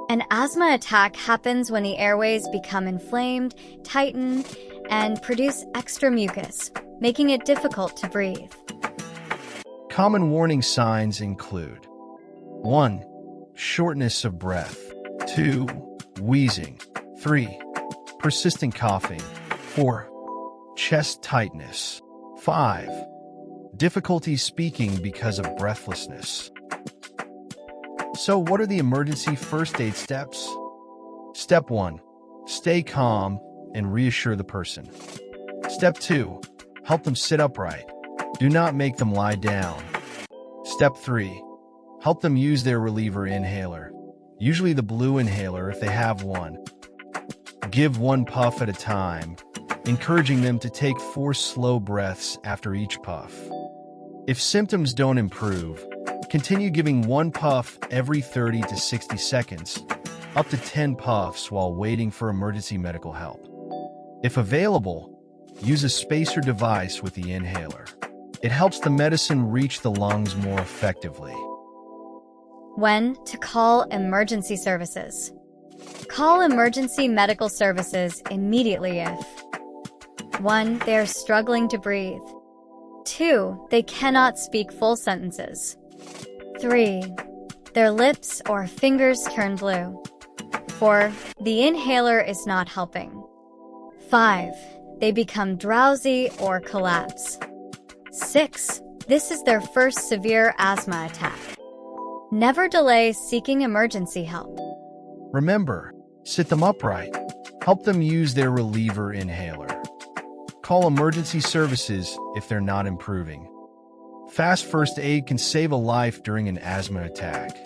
An asthma attack happens when the airways become inflamed, tighten, and produce extra mucus, making it difficult to breathe. Common warning signs include 1. Shortness of breath. 2. Wheezing. 3. Persistent coughing. 4. Chest tightness. 5. Difficulty speaking because of breathlessness. So what are the emergency first aid steps? Step 1. Stay calm and reassure the person. Step 2. Help them sit upright. Do not make them lie down. Step 3. Help them use their reliever inhaler, usually the blue inhaler if they have one. Give one puff at a time, encouraging them to take 4 slow breaths after each puff. If symptoms don't improve, continue giving 1 puff every 30 to 60 seconds, up to 10 puffs while waiting for emergency medical help. If available, use a spacer device with the inhaler. It helps the medicine reach the lungs more effectively. When to call emergency services. Call emergency medical services immediately if 1. They are struggling to breathe. 2. They cannot speak full sentences. 3. Their lips or fingers turn blue. 4. The inhaler is not helping. 5. They become drowsy or collapse. 6. This is their first severe asthma attack. Never delay seeking emergency help. Remember, sit them upright. Help them use their reliever inhaler. Call emergency services if they're not improving. Fast first aid can save a life during an asthma attack.